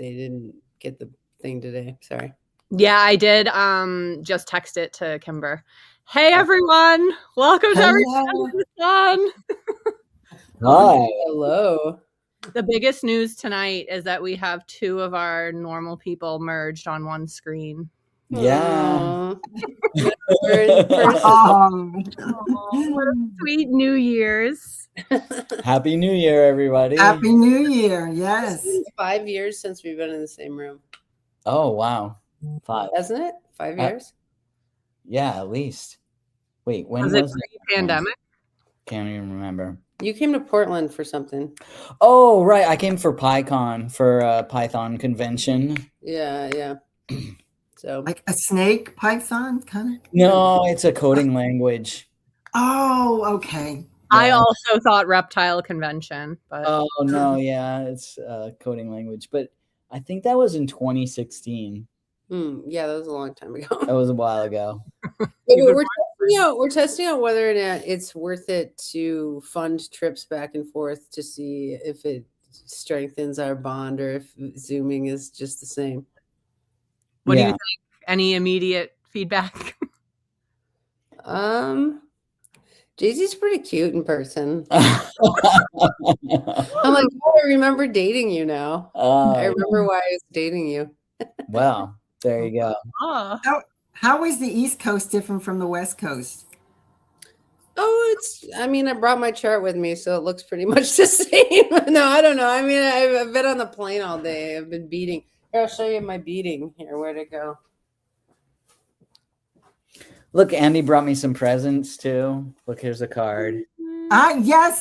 they didn't get the thing today. Sorry. Yeah, I did just text it to Kimber. Hey everyone, welcome to Everything Under the Sun. Hi. Hello. The biggest news tonight is that we have 2 of our normal people merged on one screen. Yeah. What a sweet New Year's. Happy New Year, everybody. Happy New Year. Yes. It's been 5 years since we've been in the same room. Oh, wow. 5. Hasn't it? 5 years? Yeah, at least. Wait, when was it? Pandemic? Can't even remember. You came to Portland for something. Oh, right. I came for PyCon, for Python convention. Yeah. So like a snake Python kind of? No, it's a coding language. Oh, okay. Yeah. I also thought reptile convention, but oh no, yeah, it's a coding language. But I think that was in 2016. Yeah, that was a long time ago. That was a while ago. We're testing out whether or not it's worth it to fund trips back and forth to see if it strengthens our bond or if Zooming is just the same. What do you think? Any immediate feedback? Jay-Z's pretty cute in person. I'm like, I remember dating you now. I remember why I was dating you. Well, there you go. How is the East Coast different from the West Coast? Oh, I brought my chart with me, so it looks pretty much the same. No, I don't know. I mean, I've been on the plane all day. I've been beating. Here, I'll show you my beating here. Where'd it go? Look, Andy brought me some presents too. Look, here's a card. Yes,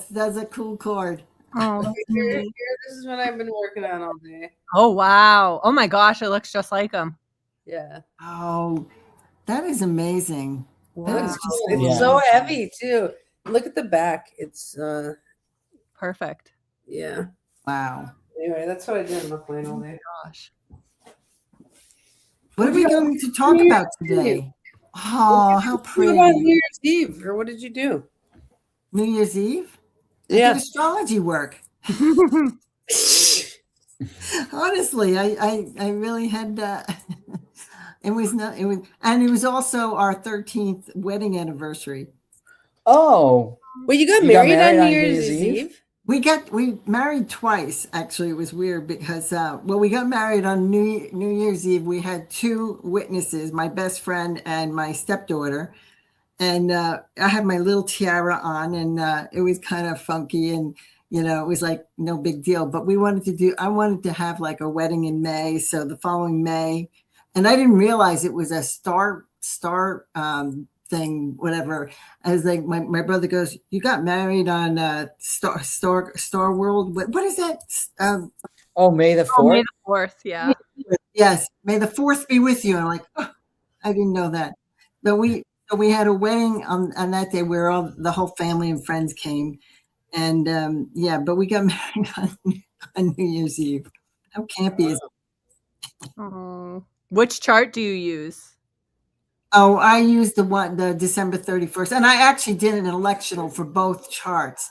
that's a cool card. Oh, here, this is what I've been working on all day. Oh, wow. Oh my gosh, it looks just like him. Yeah. Oh, that is amazing. Wow. It's so heavy too. Look at the back. It's perfect. Yeah. Wow. Anyway, that's what I did on the plane all day. Gosh. What are we going to talk about today? Oh, how pretty. What about New Year's Eve? Or what did you do? New Year's Eve? Yeah. I did astrology work. Honestly, I really had it was also our 13th wedding anniversary. Oh. Well, you got married on New Year's Eve? We married twice. Actually, it was weird because we got married on New Year's Eve. We had 2 witnesses, my best friend and my stepdaughter, and I had my little tiara on, and it was kind of funky, and it was like no big deal. But I wanted to have like a wedding in May, so the following May, and I didn't realize it was a star thing, whatever. I was like, my brother goes, "You got married on Star World. What is that?" May the 4th. Oh, May the 4th, yeah. Yes, May the 4th be with you. I'm like, oh, I didn't know that. But we had a wedding on that day where the whole family and friends came, and but we got married on New Year's Eve. How campy is it? Oh, which chart do you use? Oh, I used the December 31st, and I actually did an electional for both charts.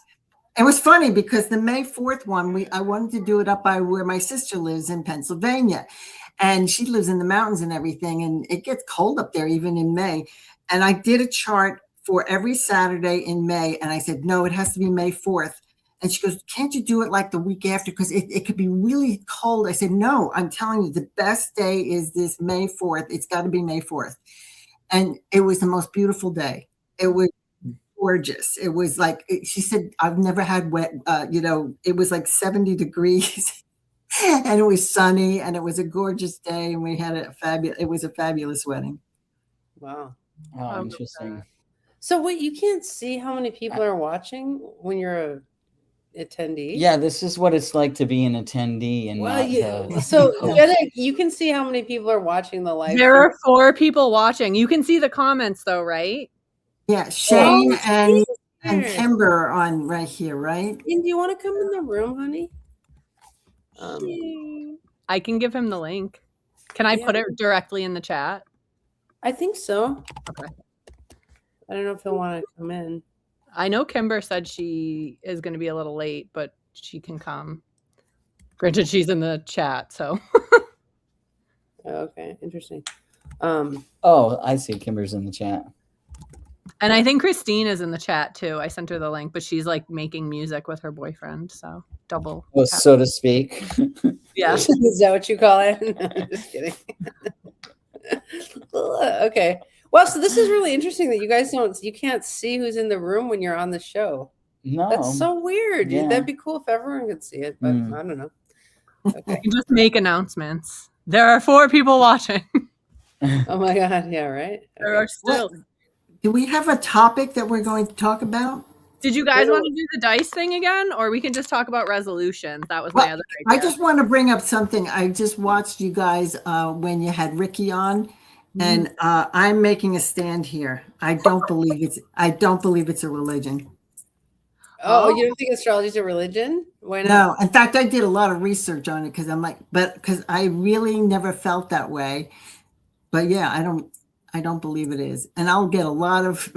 It was funny because the May 4th one, I wanted to do it up by where my sister lives in Pennsylvania, and she lives in the mountains and everything, and it gets cold up there even in May. And I did a chart for every Saturday in May, and I said, no, it has to be May 4th. And she goes, can't you do it like the week after? Because it could be really cold. I said, no, I'm telling you, the best day is this May 4th. It's got to be May 4th. And it was the most beautiful day. It was gorgeous. It was like, she said, I've never had wet, it was like 70 degrees and it was sunny and it was a gorgeous day. And we had it was a fabulous wedding. Wow. Oh, interesting. So wait, you can't see how many people are watching when you're a attendee? Yeah, this is what it's like to be an attendee. And so you can see how many people are watching the live. There are 4 people watching. You can see the comments though, right? Yeah, Shane and Kimber on right here, right? And do you want to come in the room, honey? I can give him the link. Can I put it directly in the chat? I think so. Okay. I don't know if he'll want to come in. I know Kimber said she is going to be a little late, but she can come. Granted, she's in the chat, so. Okay, interesting. Oh, I see. Kimber's in the chat. And I think Christine is in the chat too. I sent her the link, but she's like making music with her boyfriend, so double. Oh, so to speak. Yeah. Is that what you call it? No, I'm just kidding. Okay. Well, so this is really interesting that you can't see who's in the room when you're on the show. No. That's so weird. Yeah. That'd be cool if everyone could see it, but I don't know. Okay. You just make announcements. There are 4 people watching. Oh my God. Yeah, right. There Okay. are still. Do we have a topic that we're going to talk about? Did you guys want to do the dice thing again, or we can just talk about resolutions? That was my Well, other I idea. just want to bring up something. I just watched you guys when you had Ricky on, and I'm making a stand here. I don't believe it's a religion. Oh, you don't think astrology is a religion? Why not? No, in fact, I did a lot of research on it because I'm like, because I really never felt that way. But yeah, I don't believe it is, and I'll get a lot of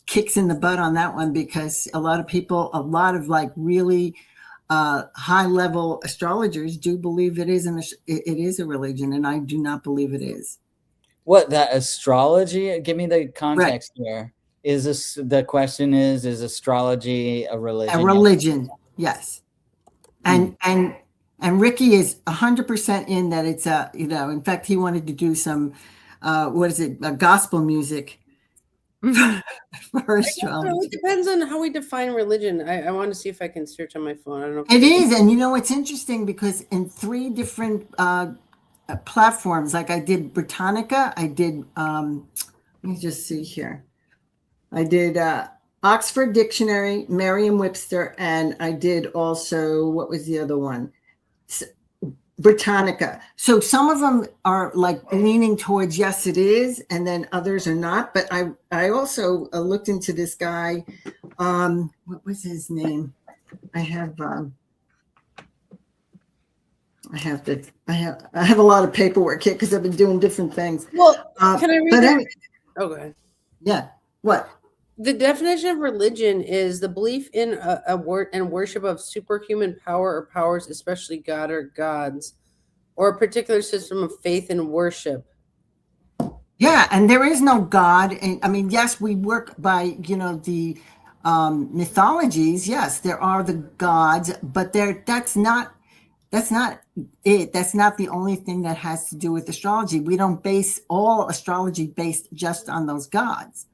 kicks in the butt on that one because a lot of like really high level astrologers do believe it is a religion, and I do not believe it is. What, that astrology? Give me the context here. Is this the question? Is astrology a religion? A religion, yes. And Ricky is 100% in that it's in fact, he wanted to do some gospel music for astrology. It depends on how we define religion. I want to see if I can search on my phone. I don't know. It is, and it's interesting because in 3 different platforms, like I did Britannica, I did let me just see here. I did Oxford Dictionary, Merriam-Webster, and I did also, what was the other one? Britannica. So some of them are like leaning towards yes, it is, and then others are not. But I also looked into this guy. What was his name? I have a lot of paperwork here because I've been doing different things. Well, can I read but that? anyway, Okay. yeah. What? The definition of religion is the belief in and worship of superhuman power or powers, especially God or gods, or a particular system of faith and worship. Yeah, and there is no God. And I mean, yes, we work by the mythologies. Yes, there are the gods, but that's not it. That's not the only thing that has to do with astrology. We don't base all astrology based just on those gods.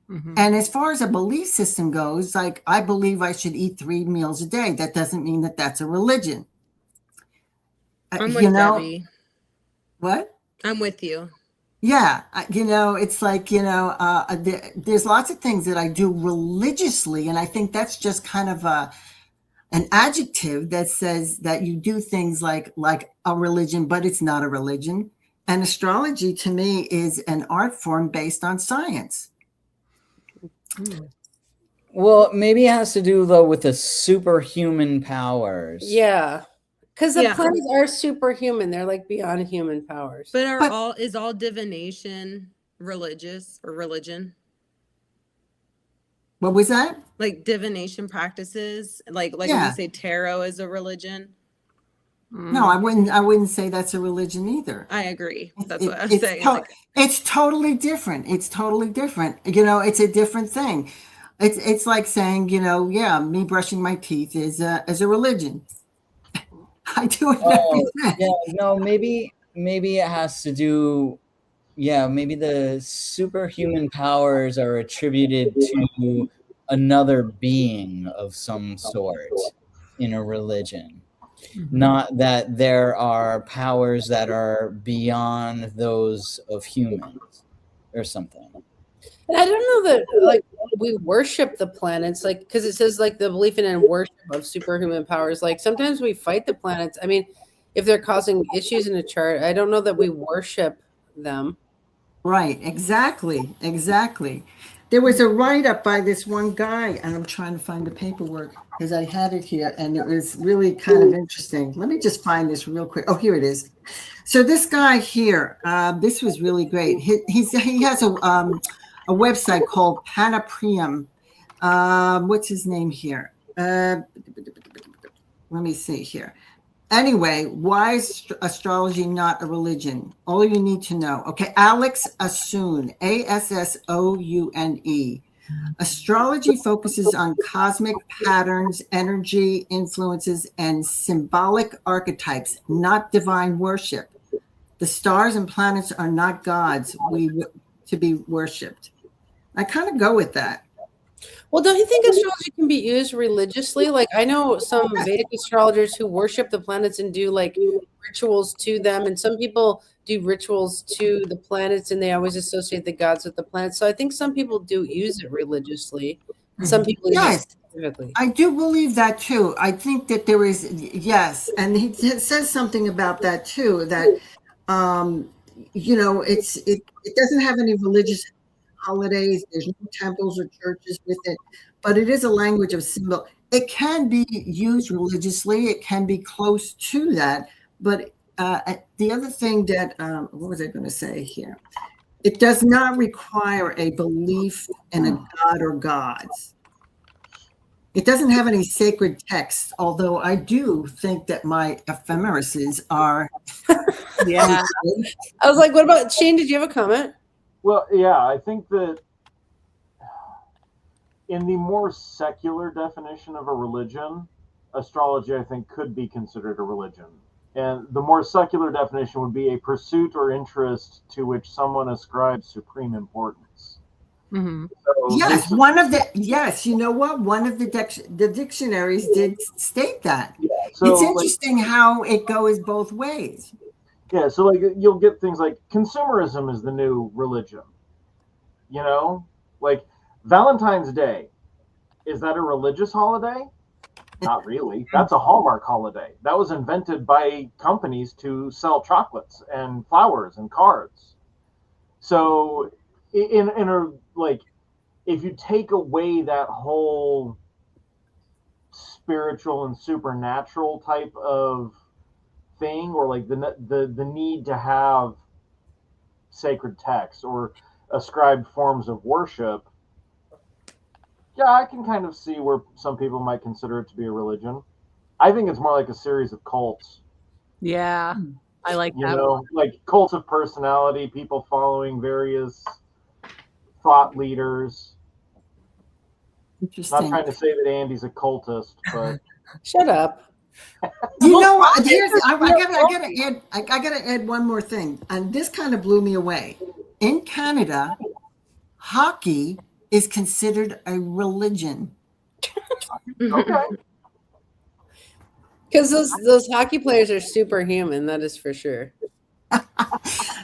Mm-hmm. And as far as a belief system goes, like I believe I should eat 3 meals a day. That doesn't mean that that's a religion. I'm with Debbie. What? I'm with you. Yeah. It's like, there's lots of things that I do religiously. And I think that's just kind of an adjective that says that you do things like a religion, but it's not a religion. And astrology to me is an art form based on science. Well, maybe it has to do though with the superhuman powers. Yeah, because the planets are superhuman; they're like beyond human powers. But is all divination religious or religion? What was that? Like divination practices, like when you say tarot is a religion. No, I wouldn't say that's a religion either. I agree. That's what I'm saying. It's totally different. It's totally different. It's a different thing. It's like saying, me brushing my teeth is a religion. I do it every day. Yeah, no, maybe it has to do. Yeah, maybe the superhuman powers are attributed to another being of some sort in a religion. Mm-hmm. Not that there are powers that are beyond those of humans or something. And I don't know that we worship the planets, because it says the belief in and worship of superhuman powers. Sometimes we fight the planets. I mean, if they're causing issues in a chart, I don't know that we worship them. Right. Exactly. There was a write-up by this one guy, and I'm trying to find the paperwork because I had it here, and it was really kind of interesting. Let me just find this real quick. Oh, here it is. So this guy here, this was really great. He has a website called Panaprium. What's his name here? Let me see here. Anyway, why is astrology not a religion? All you need to know. Okay, Alex Assoun, Assoune. Astrology focuses on cosmic patterns, energy, influences, and symbolic archetypes, not divine worship. The stars and planets are not gods to be worshipped. I kind of go with that. Well, don't you think astrology can be used religiously? Like, I know some Vedic astrologers who worship the planets and do like rituals to them, and some people do rituals to the planets, and they always associate the gods with the planets. So I think some people do use it religiously, and some people use Yes. it specifically. I do believe that too. I think that there is, yes, and he says something about that too. That it doesn't have any religious holidays. There's no temples or churches with it, but it is a language of symbol. It can be used religiously. It can be close to that. But the other thing that what was I going to say here? It does not require a belief in a god or gods. It doesn't have any sacred texts, although I do think that my ephemerises are. Yeah. I was like, what about Shane? Did you have a comment? Well, yeah, I think that in the more secular definition of a religion, astrology, I think, could be considered a religion. And the more secular definition would be a pursuit or interest to which someone ascribes supreme importance. Mm-hmm. So Yes, you know what? One of the dictionaries did state that. so, It's interesting how it goes both ways. Yeah, so like you'll get things like consumerism is the new religion. You know, like Valentine's Day, is that a religious holiday? Not really. That's a Hallmark holiday. That was invented by companies to sell chocolates and flowers and cards. So in a like if you take away that whole spiritual and supernatural type of thing, or like the need to have sacred texts or ascribed forms of worship, yeah, I can kind of see where some people might consider it to be a religion. I think it's more like a series of cults. Yeah. I like You that. know, like cults of personality, people following various thought leaders. Not Interesting. trying to say that Andy's a cultist, but Shut up. You know what? I gotta add one more thing, and this kind of blew me away. In Canada, hockey is considered a religion. okay. Because those hockey players are superhuman, that is for sure.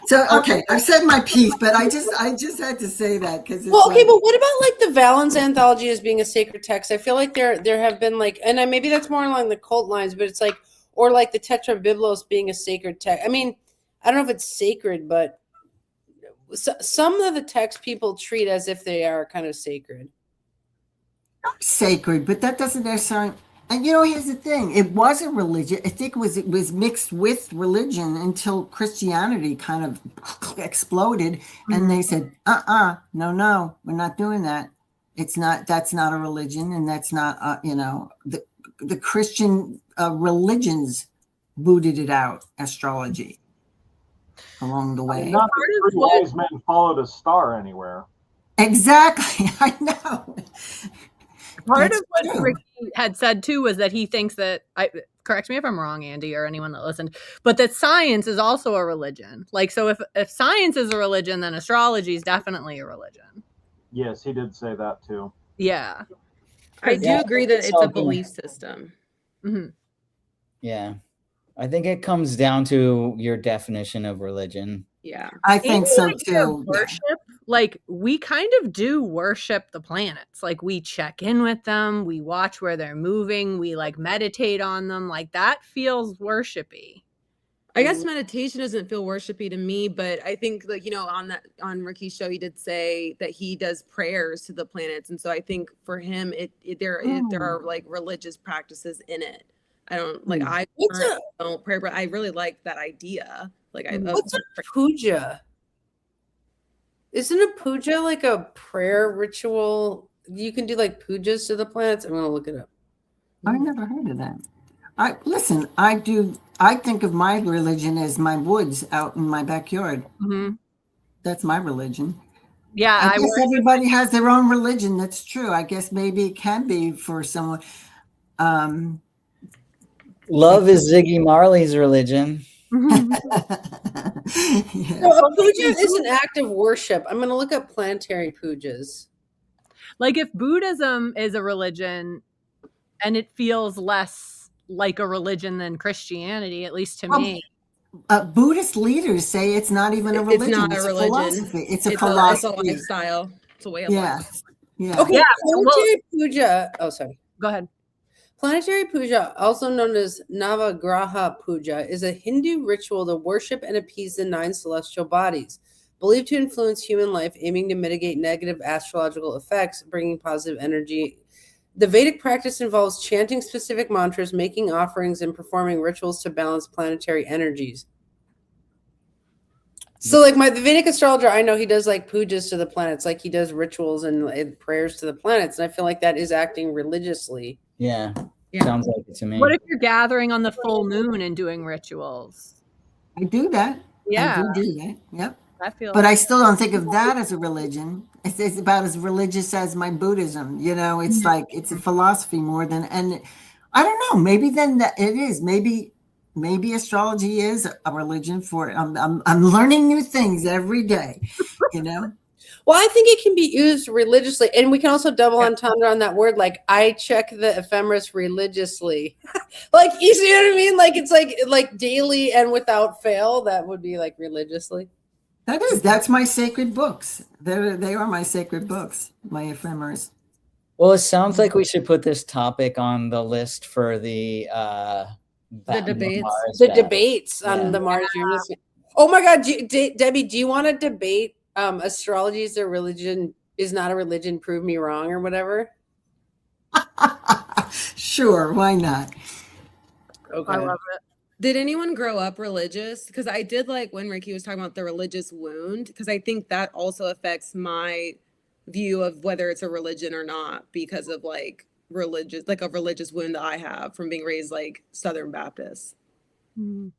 So okay, I've said my piece, but I just had to say that because Well, okay, but what about like the Valens anthology as being a sacred text? I feel like there have been like, and maybe that's more along the cult lines, but it's like, or like the Tetrabiblos being a sacred text. I mean, I don't know if it's sacred, but some of the texts people treat as if they are kind of sacred. sacred, but that doesn't necessarily. And here's the thing: it was a religion. I think it was mixed with religion until Christianity kind of exploded, and they said, no, we're not doing that. It's not. That's not a religion, and that's not. The Christian religions booted it out. Astrology along the way. Not that three wise men followed a star anywhere. Exactly, I know. Part That's of what true. Ricky had said too was that he thinks that correct me if I'm wrong, Andy, or anyone that listened, but that science is also a religion. Like, so if science is a religion, then astrology is definitely a religion. Yes, he did say that too. Yeah. I do agree that it's a Something- belief system. Mm-hmm. Yeah. I think it comes down to your definition of religion. Yeah. I think so Idea of too. Yeah. Worship, like we kind of do worship the planets. Like we check in with them, we watch where they're moving, we like meditate on them. Like that feels worshipy. I guess meditation doesn't feel worshipy to me, but I think like, on Ricky's show, he did say that he does prayers to the planets. And so I think for him, there are like religious practices in it. I don't like, I don't pray, but I really like that idea. Like What's a puja? Isn't a puja like a prayer ritual? You can do like pujas to the planets. I'm gonna look it up. I never heard of that. I think of my religion as my woods out in my backyard. Mhm. That's my religion. Yeah, I I guess worship. everybody has their own religion. That's true. I guess maybe it can be for someone. Um, Love is Ziggy Marley's religion. yes. So a puja is an act of worship. I'm going to look up planetary pujas. Like if Buddhism is a religion and it feels less like a religion than Christianity, at least to Well, me. Buddhist leaders say it's not even a It's religion. not a It's religion. philosophy. It's a It's a philosophy. lifestyle. It's a way of Yeah. life. Yeah. Okay, Yeah, planetary puja. Oh, sorry. Go ahead. Planetary puja, also known as Navagraha puja, is a Hindu ritual to worship and appease the 9 celestial bodies, believed to influence human life, aiming to mitigate negative astrological effects, bringing positive energy. The Vedic practice involves chanting specific mantras, making offerings, and performing rituals to balance planetary energies. So, like the Vedic astrologer, I know he does like pujas to the planets, like he does rituals and prayers to the planets, and I feel like that is acting religiously. Yeah. Yeah. Sounds like it to me. What if you're gathering on the full moon and doing rituals? I do that. Yeah, I do that. Yep. I feel. But I still don't think of that as a religion. It's about as religious as my Buddhism. You know, it's like it's a philosophy more than. And I don't know. Maybe then that it is. Maybe astrology is a religion for. I'm learning new things every day. You know. Well, I think it can be used religiously, and we can also double entendre on that word. Like, I check the ephemeris religiously. Like, you see what I mean? Like, it's like daily and without fail. That would be like religiously. That's my sacred books. They are my sacred books. My ephemeris. Well, it sounds like we should put this topic on the list for the debates. Mars The battle. debates on Yeah. the Mars Uranus. Oh my God, Debbie, do you want to debate? Astrology is a religion, is not a religion. Prove me wrong, or whatever. Sure, why not? Okay. I love it. Did anyone grow up religious? Because I did like when Ricky was talking about the religious wound, because I think that also affects my view of whether it's a religion or not, because of like a religious wound that I have from being raised like Southern Baptist. Mm.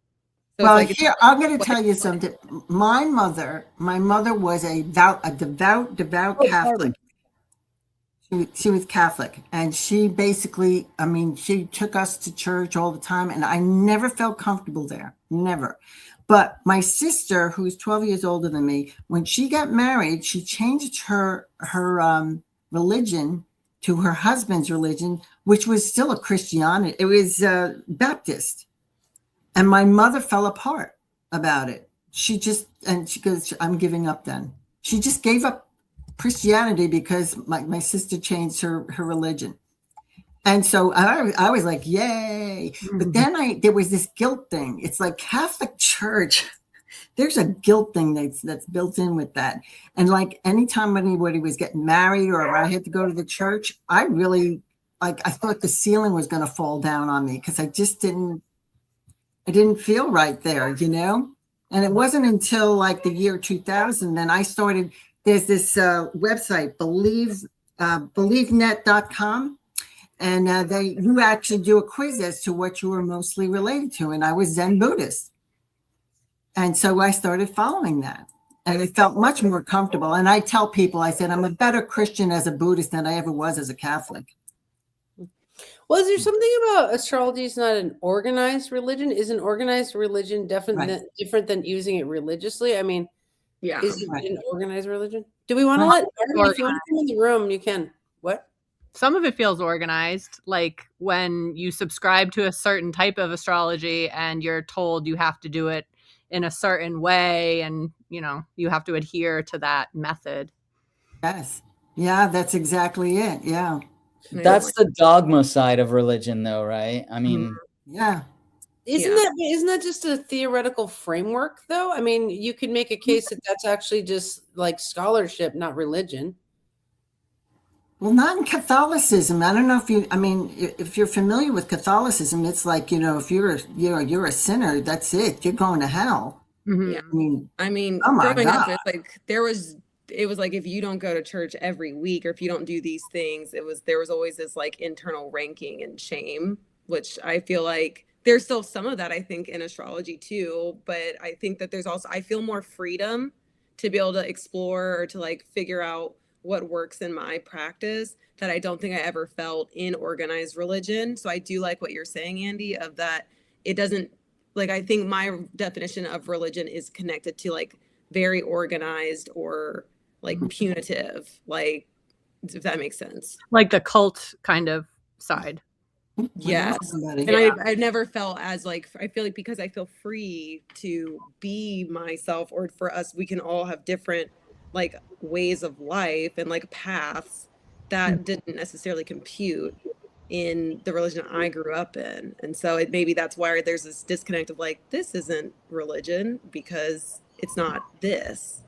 So Well, it's like, here I'm going to tell you something. My mother was a devout Catholic. She was Catholic, and she basically, I mean, she took us to church all the time, and I never felt comfortable there, never. But my sister, who's 12 years older than me, when she got married, she changed her religion to her husband's religion, which was still a Christianity. It was Baptist. And my mother fell apart about it. She goes, I'm giving up then. She just gave up Christianity because my sister changed her religion. And so I was like, yay. But then there was this guilt thing. It's like Catholic Church. There's a guilt thing that's built in with that. And like anytime anybody was getting married or I had to go to the church, I really, I thought the ceiling was going to fall down on me because I didn't feel right there, you know? And it wasn't until like the year 2000, then I started, there's this website, believenet.com. And you actually do a quiz as to what you were mostly related to. And I was Zen Buddhist. And so I started following that. And it felt much more comfortable. And I tell people, I said, I'm a better Christian as a Buddhist than I ever was as a Catholic. Well, is there something about astrology is not an organized religion? Is an organized religion different than using it religiously? I mean, yeah. is it an organized religion? Do we want to let, if you want to come in the room, you can. What? Some of it feels organized, like when you subscribe to a certain type of astrology and you're told you have to do it in a certain way and, you know, you have to adhere to that method. Yes. Yeah, that's exactly it. Yeah. That's the dogma side of religion, though, right? I mean, yeah. Isn't that just a theoretical framework, though? I mean, you could make a case that that's actually just like scholarship, not religion. Well, not in Catholicism. I don't know if you're familiar with Catholicism, it's like, if you're a sinner, that's it. You're going to hell. Mm-hmm. Yeah. I mean, oh my growing God. up, It's like it was like if you don't go to church every week or if you don't do these things, there was always this like internal ranking and shame which I feel like there's still some of that, I think, in astrology too. But I think that there's also, I feel more freedom to be able to explore or to like figure out what works in my practice that I don't think I ever felt in organized religion. So I do like what you're saying, Andy, of that it doesn't, like, I think my definition of religion is connected to like very organized or like punitive, like, if that makes sense. Like the cult kind of side. Yes. Somebody. And I've never felt as like, I feel like because I feel free to be myself, or for us, we can all have different like ways of life and like paths that didn't necessarily compute in the religion I grew up in. And so it maybe that's why there's this disconnect of like, this isn't religion because it's not this.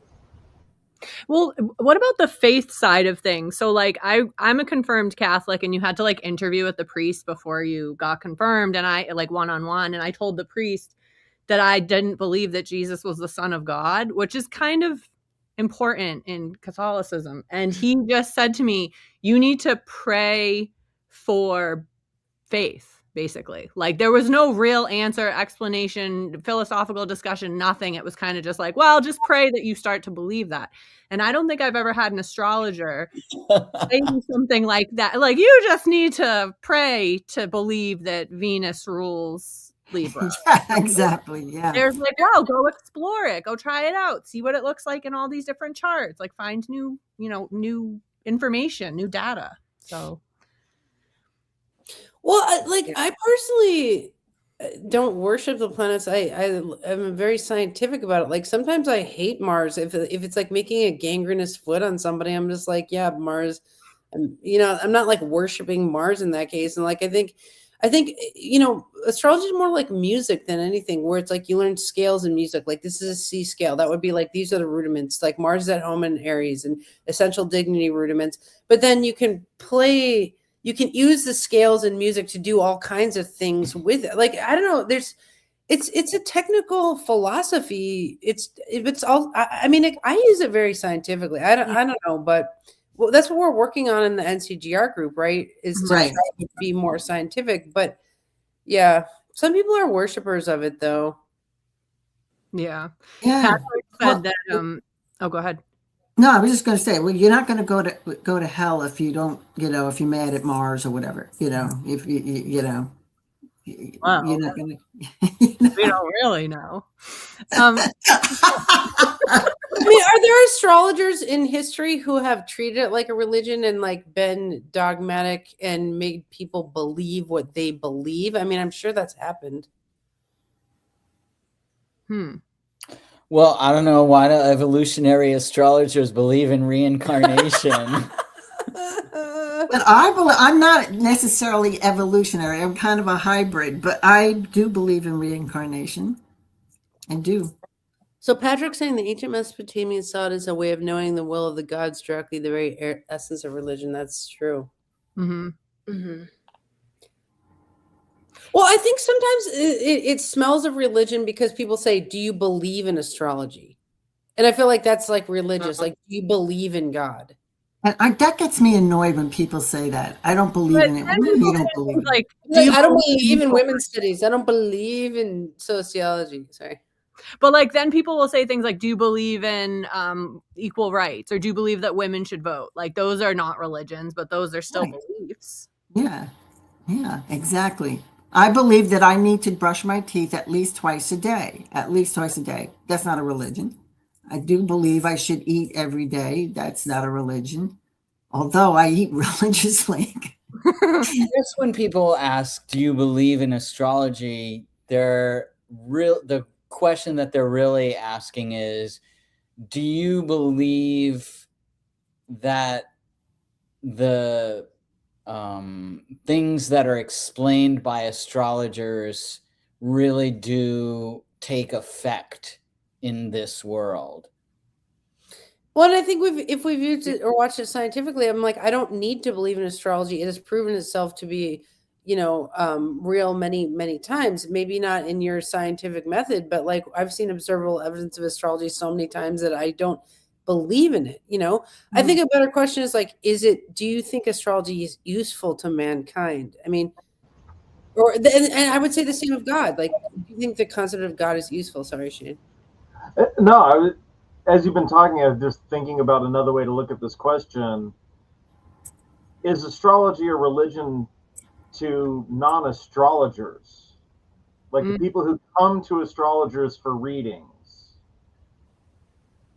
Well, what about the faith side of things? So like I'm a confirmed Catholic, and you had to like interview with the priest before you got confirmed, and I like one-on-one, and I told the priest that I didn't believe that Jesus was the Son of God, which is kind of important in Catholicism. And he just said to me, you need to pray for faith, basically. Like there was no real answer, explanation, philosophical discussion, nothing. It was kind of just like, well, just pray that you start to believe that. And I don't think I've ever had an astrologer say something like that. Like, you just need to pray to believe that Venus rules Libra. Yeah, exactly. Yeah. There's like, well, go explore it, go try it out, see what it looks like in all these different charts, like find new information, new data. So Well, I personally don't worship the planets. I am very scientific about it. Like sometimes I hate Mars. If it's like making a gangrenous foot on somebody, I'm just like, yeah, Mars. I'm not like worshiping Mars in that case. And like I think astrology is more like music than anything, where it's like you learn scales in music. Like this is a C scale. That would be like, these are the rudiments. Like Mars is at home in Aries and essential dignity rudiments. But then you can use the scales in music to do all kinds of things with it. Like, I don't know, it's a technical philosophy. It's all, I mean, I use it very scientifically. I don't know, but well, that's what we're working on in the NCGR group, right? Is to try to be more scientific. But yeah, some people are worshipers of it though. yeah. Yeah. Patrick said that oh, go ahead. No, I was just going to say, well, you're not going to go to hell if you don't, if you're mad at Mars or whatever, if Well, you're not going to. we don't really know. I mean, are there astrologers in history who have treated it like a religion and like been dogmatic and made people believe what they believe? I mean, I'm sure that's happened. Well, I don't know, why do evolutionary astrologers believe in reincarnation? But I'm not necessarily evolutionary. I'm kind of a hybrid, but I do believe in reincarnation. I do. So Patrick's saying the ancient Mesopotamians saw it as a way of knowing the will of the gods directly, the very essence of religion. That's true. Mm-hmm. Mm-hmm. Well, I think sometimes it smells of religion because people say, do you believe in astrology? And I feel like that's like religious. Like, do you believe in God? And that gets me annoyed when people say that. I don't believe in it. What do you mean you don't believe in it? Like, I don't believe in women's studies. I don't believe in sociology. Sorry. but like then people will say things like, do you believe in equal rights, or do you believe that women should vote? Like those are not religions, but those are still beliefs. Yeah, exactly. I believe that I need to brush my teeth at least twice a day. That's not a religion. I do believe I should eat every day. That's not a religion, although I eat religiously. I guess when people ask, do you believe in astrology, the question that they're really asking is, do you believe that the things that are explained by astrologers really do take effect in this world? Well, and I think if we've used it or watched it scientifically, I'm like, I don't need to believe in astrology. It has proven itself to be, real many, many times. Maybe not in your scientific method, but like I've seen observable evidence of astrology so many times that I don't believe in it. I think a better question is like, do you think astrology is useful to mankind? I mean, And I would say the same of God. Like, do you think the concept of God is useful? Sorry, Shane. No, as you've been talking, I was just thinking about another way to look at this question. Is astrology a religion to non-astrologers? Like the people who come to astrologers for readings?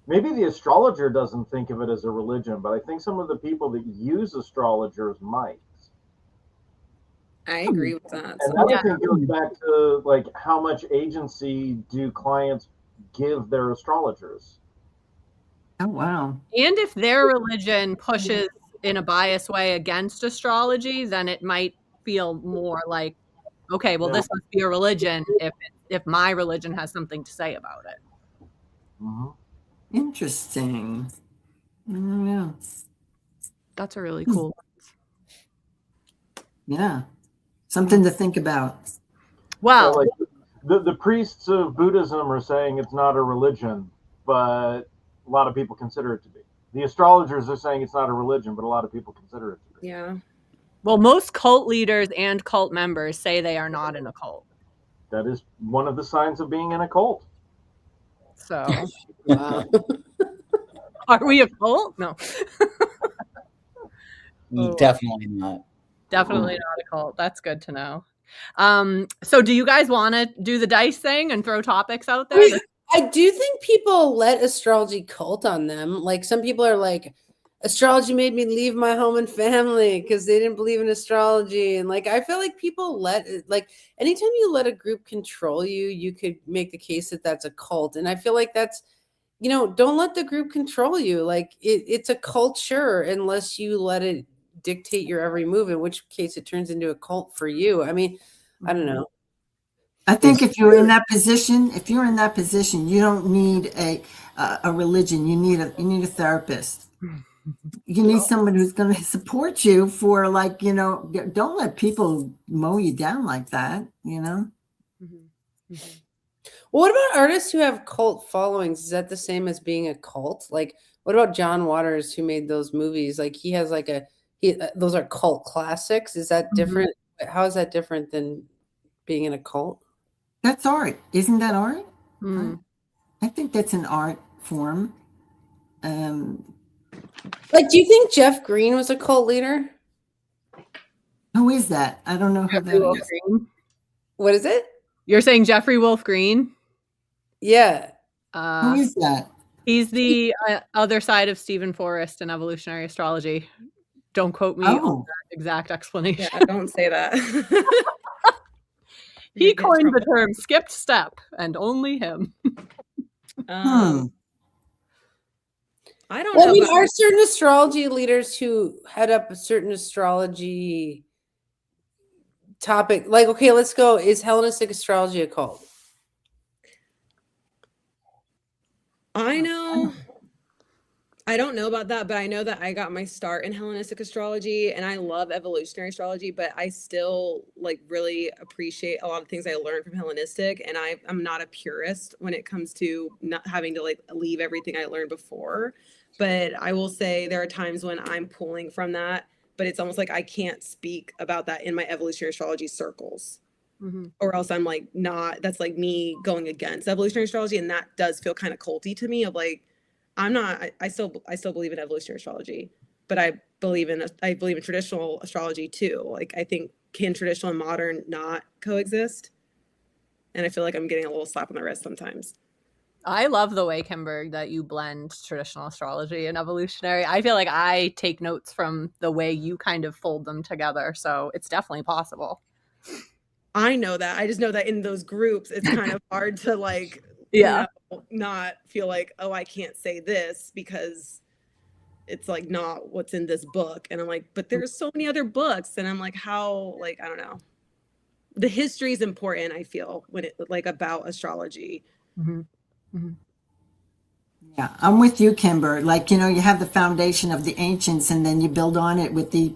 Maybe the astrologer doesn't think of it as a religion, but I think some of the people that use astrologers might. I agree with that. And that I think goes back to like how much agency do clients give their astrologers? Oh, wow. And if their religion pushes in a biased way against astrology, then it might feel more like, okay, well, this must be a religion if my religion has something to say about it. Mm-hmm. Interesting. Yeah. That's a really cool. Yeah. Something to think about. Well, so like the priests of Buddhism are saying it's not a religion, but a lot of people consider it to be. The astrologers are saying it's not a religion, but a lot of people consider it to be. Yeah. Well, most cult leaders and cult members say they are not in a cult. That is one of the signs of being in a cult. So, Wow. are we a cult? No. Definitely not. Definitely not a cult. That's good to know. So do you guys want to do the dice thing and throw topics out there? I do think people let astrology cult on them. Like, some people are like, astrology made me leave my home and family because they didn't believe in astrology. And like, I feel like people like, anytime you let a group control you, you could make the case that that's a cult. And I feel like that's, don't let the group control you. Like, it's a culture unless you let it dictate your every move, in which case it turns into a cult for you. I mean, I don't know. I think if you're in that position, you don't need a religion. You need a therapist. You need someone who's going to support you for, like, don't let people mow you down like that, Well, what about artists who have cult followings? Is that the same as being a cult? Like, what about John Waters, who made those movies? Like, he has like those are cult classics. Is that different? How is that different than being in a cult? That's art. Isn't that art? I think that's an art form. Like, do you think Jeff Green was a cult leader? Who is that? I don't know who Jeffrey that Wolf is. Green. What is it? You're saying Jeffrey Wolf Green? Yeah. Who is that? He's the other side of Stephen Forrest in evolutionary astrology. Don't quote me on that exact explanation. Yeah, don't say that. He coined the term skipped step, and only him. I don't Well, know. I mean, are certain astrology leaders who head up a certain astrology topic, like, okay, let's go. Is Hellenistic astrology a cult? I don't know about that, but I know that I got my start in Hellenistic astrology, and I love evolutionary astrology, but I still like really appreciate a lot of things I learned from Hellenistic, and I'm not a purist when it comes to not having to like leave everything I learned before. But I will say there are times when I'm pulling from that, but it's almost like I can't speak about that in my evolutionary astrology circles. Or else I'm like, that's like me going against evolutionary astrology, and that does feel kind of culty to me, of like, I still believe in evolutionary astrology, but I believe in traditional astrology too. Like, I think, can traditional and modern not coexist? And I feel like I'm getting a little slap on the wrist sometimes. I love the way, Kimber, that you blend traditional astrology and evolutionary. I feel like I take notes from the way you kind of fold them together. So it's definitely possible. I know that. I just know that in those groups, it's kind of hard to like, not feel like, oh, I can't say this because it's like not what's in this book. And I'm like, but there's so many other books. And I'm like, how, like, I don't know. The history is important, I feel, when it like about astrology. Yeah, I'm with you, Kimber. Like, you have the foundation of the ancients, and then you build on it with the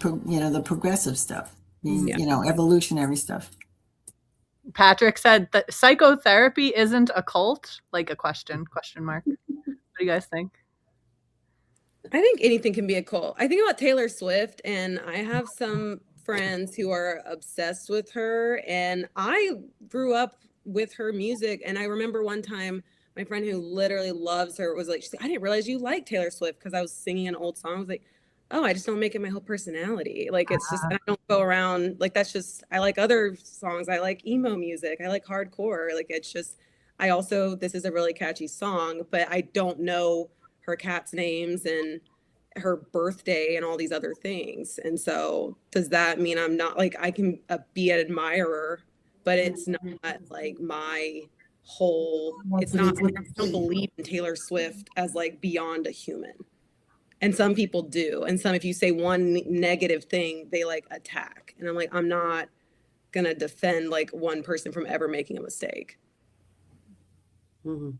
progressive stuff, evolutionary stuff. Patrick said that psychotherapy isn't a cult, like a question mark. What do you guys think? I think anything can be a cult. I think about Taylor Swift, and I have some friends who are obsessed with her, and I grew up with her music. And I remember one time my friend who literally loves her was like, she's like, I didn't realize you like Taylor Swift, because I was singing an old song. I was like, oh, I just don't make it my whole personality. Like, it's just, I don't go around like, that's just, I like other songs. I like emo music. I like hardcore. Like, it's just, I also, this is a really catchy song, but I don't know her cats' names and her birthday and all these other things. And so does that mean I'm not, like, I can be an admirer, but it's not like my whole, it's not, I don't believe in Taylor Swift as like beyond a human. And some people do. And some, if you say one negative thing, they like attack. And I'm like, I'm not gonna defend like one person from ever making a mistake. Mhm.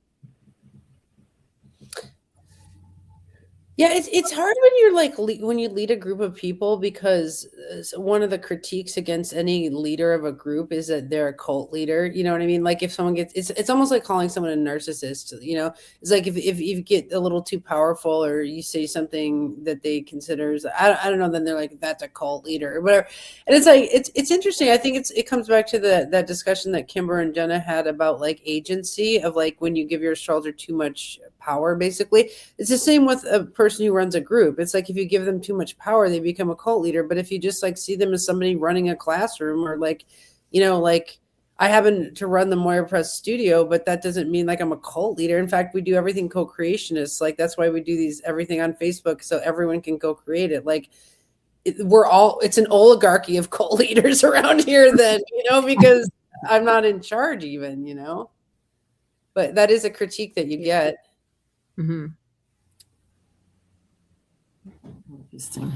Yeah, it's hard when you're like when you lead a group of people, because one of the critiques against any leader of a group is that they're a cult leader. You know what I mean? Like if someone gets, it's almost like calling someone a narcissist. You know, it's like if you get a little too powerful or you say something that they consider as, I don't know, then they're like, that's a cult leader or whatever. And it's like it's interesting. I think it comes back to that discussion that Kimber and Jenna had about like agency of like when you give your astrologer too much power. Basically, it's the same with a person who runs a group. It's like if you give them too much power, they become a cult leader. But if you just like see them as somebody running a classroom, or like, you know, like I happen to run the Moira Press studio, but that doesn't mean like I'm a cult leader. In fact, we do everything co-creationist. Like that's why we do everything on Facebook, so everyone can co-create it. Like it's an oligarchy of cult leaders around here then, you know, because I'm not in charge even, you know. But that is a critique that you get. Mm-hmm. Interesting.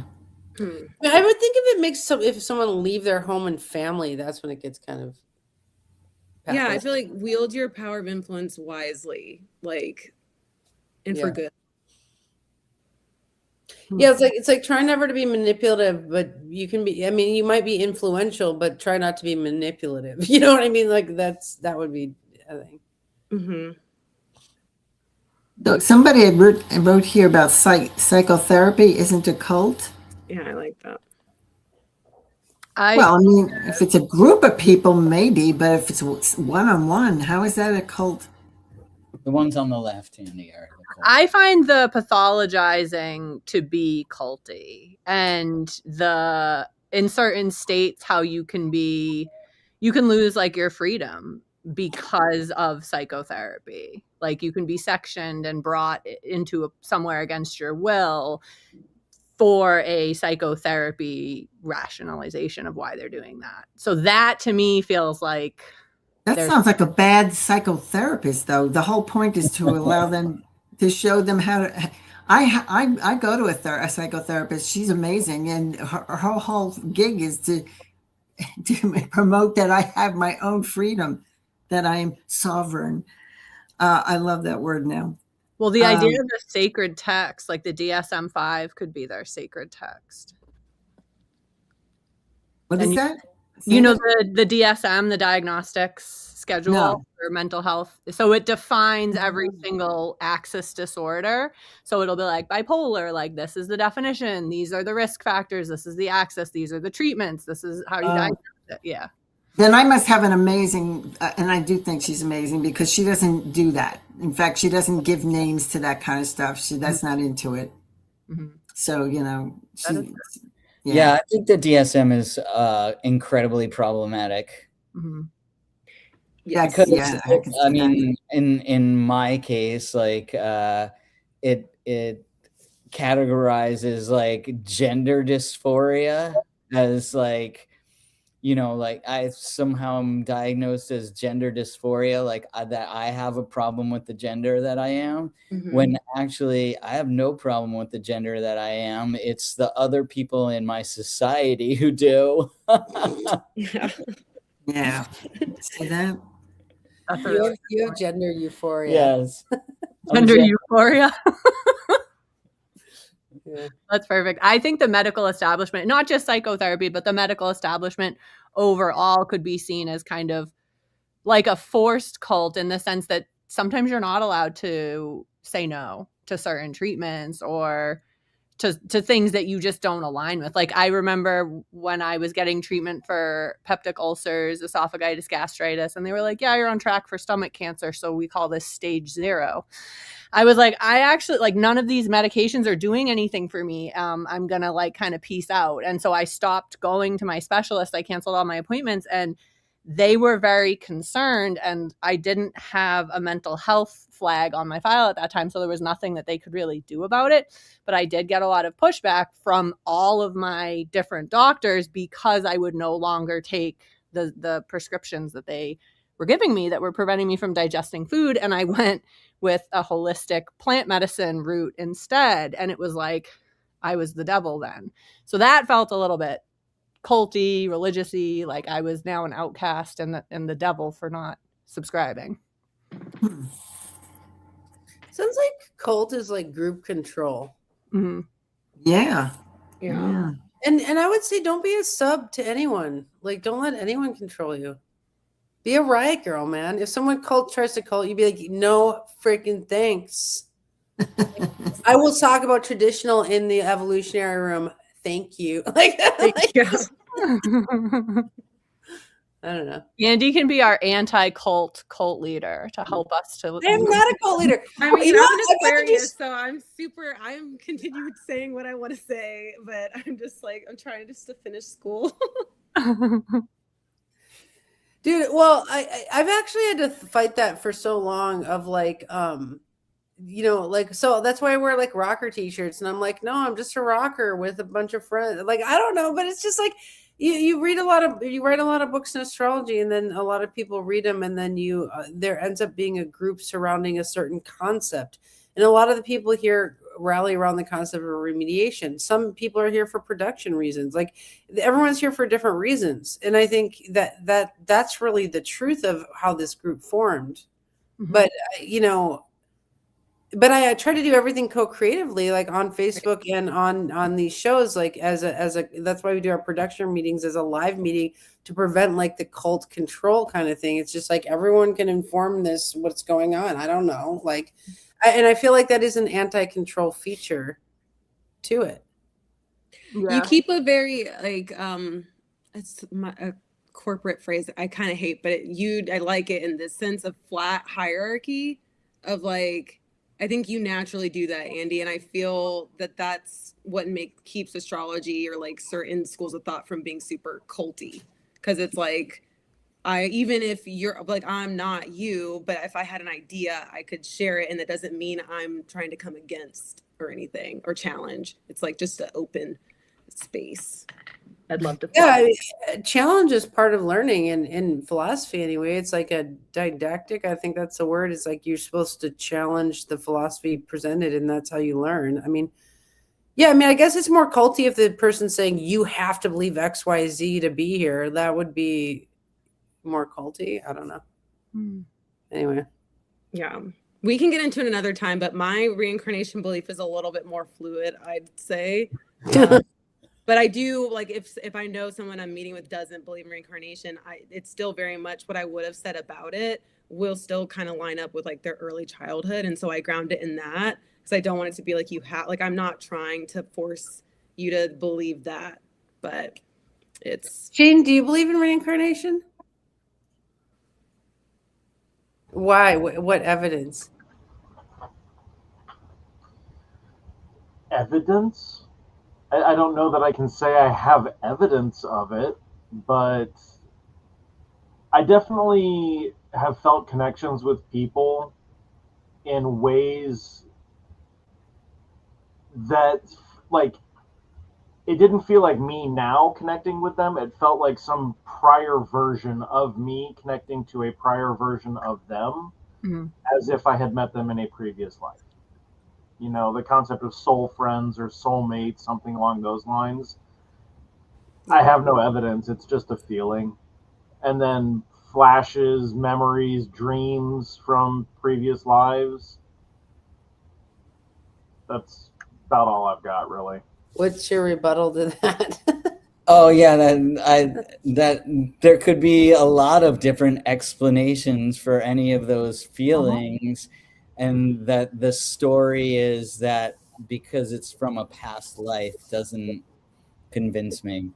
I would think if it makes if someone leave their home and family, that's when it gets kind of. Yeah, I feel like wield your power of influence wisely, like, and for good. Yeah, it's like try never to be manipulative, but you can be. I mean, you might be influential, but try not to be manipulative. You know what I mean? Like that would be, I think. Mm-hmm. So somebody had wrote here about psychotherapy isn't a cult. Yeah, I like that. Well, I mean, if it's a group of people, maybe, but if it's one-on-one, how is that a cult? The ones on the left, Andy, are the cult. I find the pathologizing to be culty, and in certain states how you can lose like your freedom because of psychotherapy. Like you can be sectioned and brought into somewhere against your will for a psychotherapy rationalization of why they're doing that. So that to me feels like that sounds like a bad psychotherapist, though. The whole point is to allow them to show them how to. I go to a psychotherapist. She's amazing, and her whole gig is to promote that I have my own freedom, that I am sovereign. I love that word now. Well, the idea of the sacred text, like the DSM-5, could be their sacred text. What is that? You know the DSM, the diagnostics schedule for mental health. So it defines every single axis disorder. So it'll be like bipolar, like this is the definition. These are the risk factors. This is the axis. These are the treatments. This is how you diagnose it. Yeah. Then I must have an amazing, and I do think she's amazing because she doesn't do that. In fact, she doesn't give names to that kind of stuff. That's not into it. Mm-hmm. So, you know, yeah, I think the DSM is incredibly problematic. Mm-hmm. Yeah, because I mean, in my case, like it categorizes like gender dysphoria as like, you know, like I somehow am diagnosed as gender dysphoria, like that I have a problem with the gender that I am, when actually I have no problem with the gender that I am. It's the other people in my society who do. Yeah. See that? You have gender euphoria. Yes. Gender euphoria. Yeah. That's perfect. I think the medical establishment, not just psychotherapy, but the medical establishment overall could be seen as kind of like a forced cult, in the sense that sometimes you're not allowed to say no to certain treatments or to things that you just don't align with. Like I remember when I was getting treatment for peptic ulcers, esophagitis, gastritis, and they were like, yeah, you're on track for stomach cancer. So we call this stage 0. I was like, I actually like none of these medications are doing anything for me. I'm going to like kind of peace out. And so I stopped going to my specialist. I canceled all my appointments, and they were very concerned, and I didn't have a mental health flag on my file at that time. So there was nothing that they could really do about it. But I did get a lot of pushback from all of my different doctors because I would no longer take the prescriptions that they were giving me that were preventing me from digesting food. And I went with a holistic plant medicine route instead. And it was like, I was the devil then. So that felt a little bit culty, religious-y, like I was now an outcast and the devil for not subscribing. Sounds like cult is like group control. Mm-hmm. Yeah. Yeah. And I would say don't be a sub to anyone. Like don't let anyone control you. Be a riot girl, man. If someone tries to cult, you'd be like, no freaking thanks. I will talk about traditional in the evolutionary room. Thank you. Like, Yeah. I don't know. Andy can be our anti-cult leader to help us to. I'm not a cult leader. I mean, You know, I'm an I'd rather Aquarius, just- so I'm continued saying what I want to say, but I'm just like, I'm trying just to finish school. Dude, well, I've actually had to fight that for so long of like, you know, like, so that's why I wear like rocker t-shirts, and I'm like, no, I'm just a rocker with a bunch of friends. Like, I don't know, but it's just like you write a lot of books in astrology, and then a lot of people read them, and then there ends up being a group surrounding a certain concept, and a lot of the people here rally around the concept of remediation. Some people are here for production reasons. Like everyone's here for different reasons, and I think that's really the truth of how this group formed. Mhm. But you know, but I try to do everything co-creatively, like on Facebook and on these shows, like as a that's why we do our production meetings as a live meeting to prevent like the cult control kind of thing. It's just like everyone can inform this what's going on. I don't know, like, and I feel like that is an anti-control feature to it. Yeah. You keep a very like it's a corporate phrase I kind of hate, but I like it in this sense of flat hierarchy of like, I think you naturally do that, Andy, and I feel that that's what keeps astrology or like certain schools of thought from being super culty, because it's like, even if you're like, I'm not you, but if I had an idea, I could share it, and that doesn't mean I'm trying to come against or anything or challenge. It's like just an open space. I'd love to. Yeah, I mean, challenge is part of learning in philosophy anyway. It's like a didactic. I think that's the word. It's like you're supposed to challenge the philosophy presented, and that's how you learn. I mean, yeah, I mean, I guess it's more culty if the person's saying you have to believe X, Y, Z to be here. That would be more culty. I don't know. Anyway. Yeah. We can get into it another time, but my reincarnation belief is a little bit more fluid, I'd say. But I do, like, if I know someone I'm meeting with doesn't believe in reincarnation, it's still very much what I would have said about it will still kind of line up with like their early childhood. And so I ground it in that because I don't want it to be like I'm not trying to force you to believe that, but it's. Jane, do you believe in reincarnation? Why? What evidence? Evidence? I don't know that I can say I have evidence of it, but I definitely have felt connections with people in ways that, like, it didn't feel like me now connecting with them. It felt like some prior version of me connecting to a prior version of them, as if I had met them in a previous life. You know, the concept of soul friends or soulmates, something along those lines. I have no evidence. It's just a feeling. And then flashes, memories, dreams from previous lives. That's about all I've got, really. What's your rebuttal to that? Oh yeah, that there could be a lot of different explanations for any of those feelings, and that the story is that because it's from a past life doesn't convince me.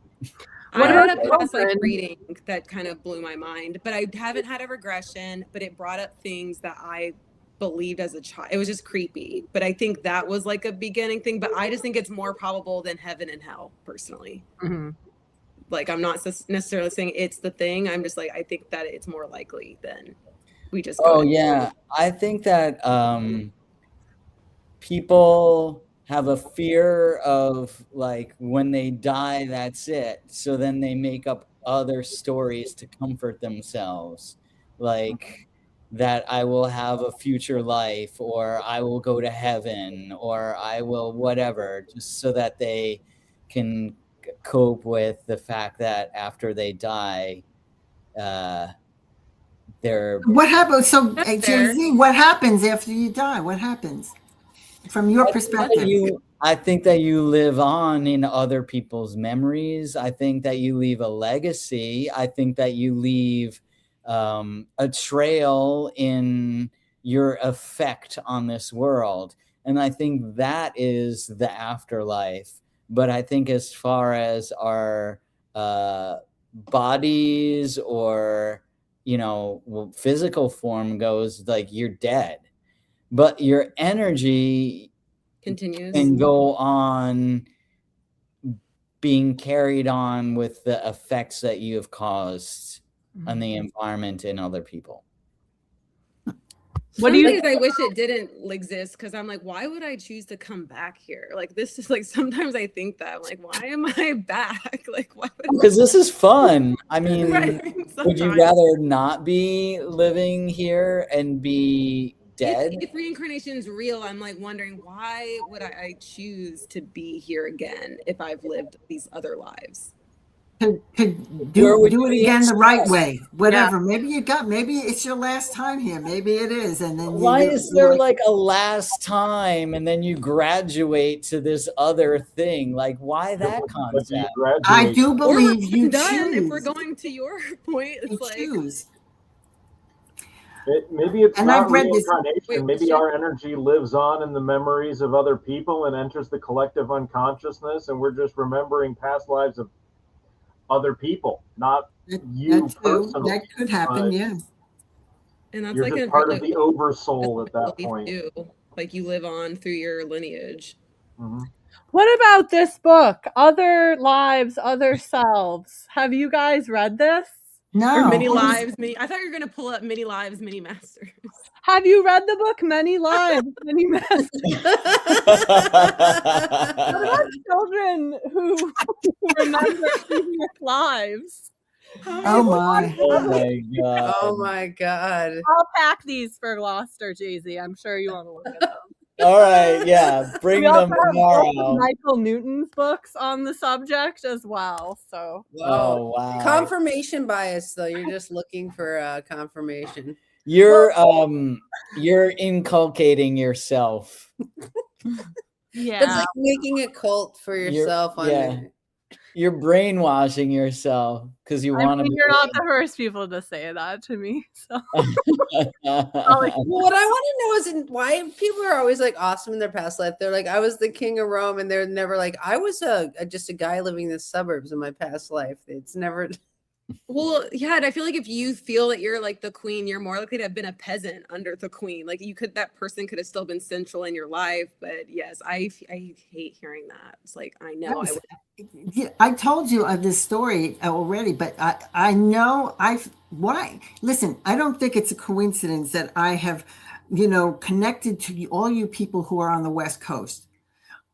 What I had about a past life children? reading that kind of blew my mind, but I haven't had a regression, but it brought up things that I believed as a child. It was just creepy, but I think that was like a beginning thing, but I just think it's more probable than heaven and hell personally. Mhm. Like, I'm not necessarily saying it's the thing. I'm just like, I think that it's more likely than we just go Oh to- yeah, I think that people have a fear of like when they die, that's it. So then they make up other stories to comfort themselves, like that I will have a future life, or I will go to heaven, or I will whatever, just so that they can cope with the fact that after they die, they're What happens? So, That's fair. Jay-Z, what happens after you die? What happens from your perspective? I think that you live on in other people's memories. I think that you leave a legacy. I think that you leave a trail in your effect on this world. And I think that is the afterlife. But I think as far as our bodies or, physical form goes, like you're dead. But your energy continues. and go on being carried on with the effects that you have caused on the environment and other people. What do you Some days I wish it didn't exist, because I'm like, why would I choose to come back here? Like, this is like, sometimes I think that I'm like, why am I back? Like, why would Because this is fun. I mean, Right, would you sometimes. rather not be living here and be dead? If reincarnation is real, I'm like wondering, why would I choose to be here again if I've lived these other lives? To Where would do you it be again the right expressed? way, whatever. Maybe it's your last time here. Maybe it is, and then Why is there like a last time and then you graduate to this other thing? Like, why that concept? I do Or believe we're you done. If we're choose. going to your point, it's You like choose. Maybe it's And not I've read this- reincarnation. Wait, Maybe shit. our energy lives on in the memories of other people and enters the collective unconsciousness, and we're just remembering past lives of other people, not you That's true. personally. That could happen. Yeah. And that's You're like just a part like, of the oversoul at that belief point. too. Like, you live on through your lineage. Mm-hmm. What about this book, Other Lives, Other Selves? Have you guys read this? No. Or Many what is- Lives, Many. I thought you were gonna pull up Many Lives, Many Masters. Have you read the book Many Lives, Many Masters? What about children who remember previous lives? Oh my. Oh my god. Oh my God. I'll pack these for Gloucester, Jay-Z. I'm sure you want to look at them. All right, yeah, bring We also them have both of tomorrow. Michael Newton's books on the subject as well. So Oh wow. Confirmation bias, though. You're just looking for confirmation. You're inculcating yourself. yeah, It's like making a cult for yourself. You're brainwashing yourself because you I want to mean, be. you're not the first people to say that to me. So Well, what I want to know is why people are always like awesome in their past life. They're like, I was the king of Rome, and they're never like, I was just a guy living in the suburbs in my past life. It's never. Well, yeah, and I feel like if you feel that you're like the queen, you're more likely to have been a peasant under the queen. Like, that person could have still been central in your life. But yes, I hate hearing that. It's like, I know I would. Yeah, I told you of this story already, but I know why. Listen, I don't think it's a coincidence that I have, connected to all you people who are on the West Coast.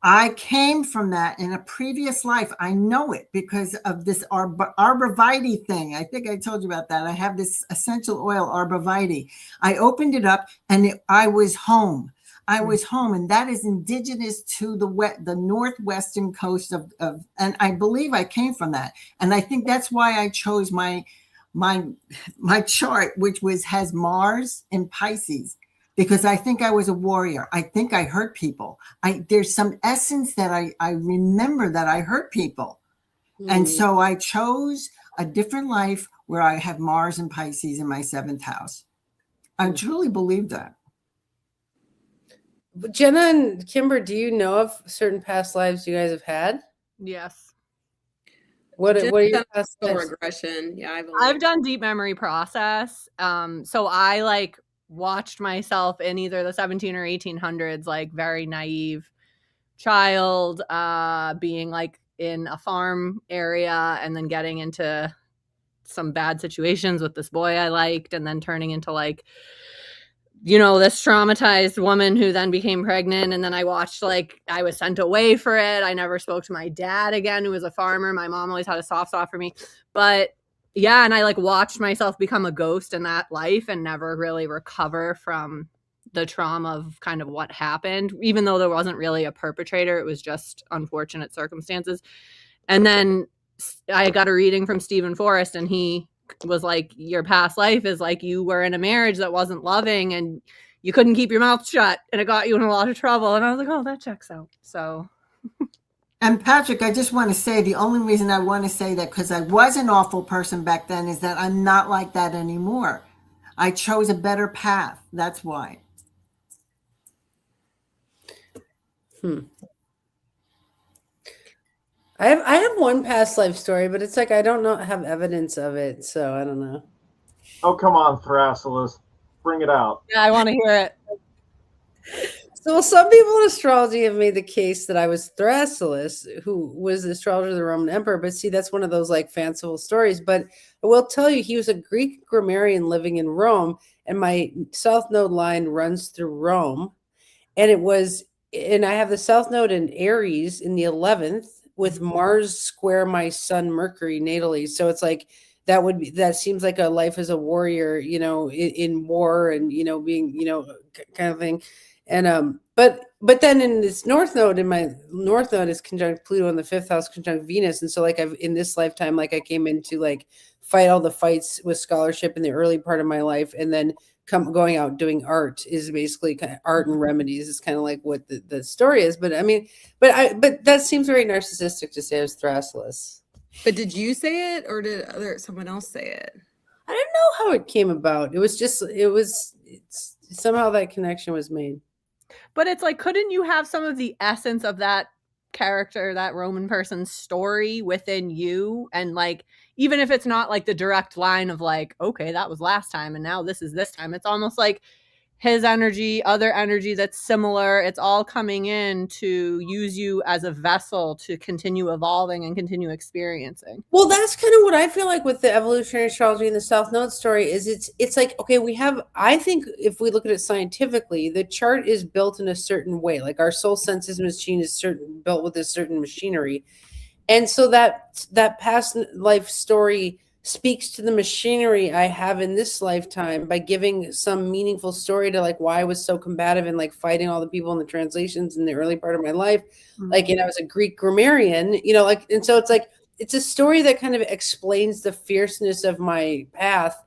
I came from that in a previous life. I know it because of this arborvitae thing. I think I told you about that. I have this essential oil, arborvitae. I opened it up and I was home. I was home, and that is indigenous to the northwestern coast of, and I believe I came from that. And I think that's why I chose my chart, which has Mars in Pisces, because I think I was a warrior. I think I hurt people. There's some essence that I remember that I hurt people. And so I chose a different life where I have Mars and Pisces in my 7th house. I truly believe that. Jenna and Kimber, do you know of certain past lives you guys have had? Yes. What Jen's are your done past full lives? regression. Yeah, I've done deep memory process. So I like watched myself in either the 17 or 1800s, like very naive child, being like in a farm area and then getting into some bad situations with this boy I liked and then turning into like, you know, this traumatized woman who then became pregnant. And then I watched, like, I was sent away for it. I never spoke to my dad again, who was a farmer. My mom always had a soft spot for me. But yeah, and I like watched myself become a ghost in that life and never really recover from the trauma of kind of what happened, even though there wasn't really a perpetrator. It was just unfortunate circumstances. And then I got a reading from Stephen Forrest, and he was like, your past life is like you were in a marriage that wasn't loving and you couldn't keep your mouth shut and it got you in a lot of trouble. And I was like, oh, that checks out. So And Patrick, I just want to say the only reason I want to say that, because I was an awful person back then, is that I'm not like that anymore. I chose a better path. That's why. I have one past life story, but it's like I don't have evidence of it, so I don't know. Oh, come on, Thrasyllus. Bring it out. yeah, I want to hear it. So some people in astrology have made the case that I was Thrasyllus, who was the astrologer of the Roman emperor. But see, that's one of those like fanciful stories. But I will tell you, he was a Greek grammarian living in Rome, and my South Node line runs through Rome. And I have the South Node in Aries in the 11th with Mars square my Sun Mercury natally. So it's like that seems like a life as a warrior, you know, in war and, you know, being, you know, kind of thing. And but then in this North Node, in my North Node is conjunct Pluto in the 5th house, conjunct Venus. And so like I've in this lifetime, like I came into like fight all the fights with scholarship in the early part of my life, and then going out doing art is basically kind of art and remedies is kind of like what the story is. But I mean, but that seems very narcissistic to say I was Thrasyllus. But did you say it or did someone else say it? I don't know how it came about. It was somehow that connection was made. But it's like, couldn't you have some of the essence of that character, that Roman person's story within you? And like, even if it's not like the direct line of like, okay, that was last time and now this is this time, it's almost like his energy, other energy that's similar. It's all coming in to use you as a vessel to continue evolving and continue experiencing. Well, that's kind of what I feel like with the evolutionary astrology and the South Node story is it's like, okay, I think if we look at it scientifically, the chart is built in a certain way. Like our soul senses machine is built with a certain machinery. And so that past life story speaks to the machinery I have in this lifetime by giving some meaningful story to like why I was so combative and like fighting all the people in the translations in the early part of my life. Mm-hmm. Like, I was a Greek grammarian, like, and so it's like, it's a story that kind of explains the fierceness of my path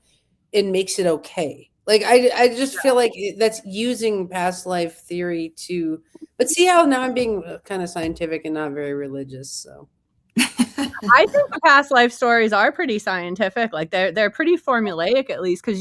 and makes it okay. Like, I just feel like that's using past life theory but see how now I'm being kind of scientific and not very religious. So. I think the past life stories are pretty scientific. Like they're pretty formulaic, at least, because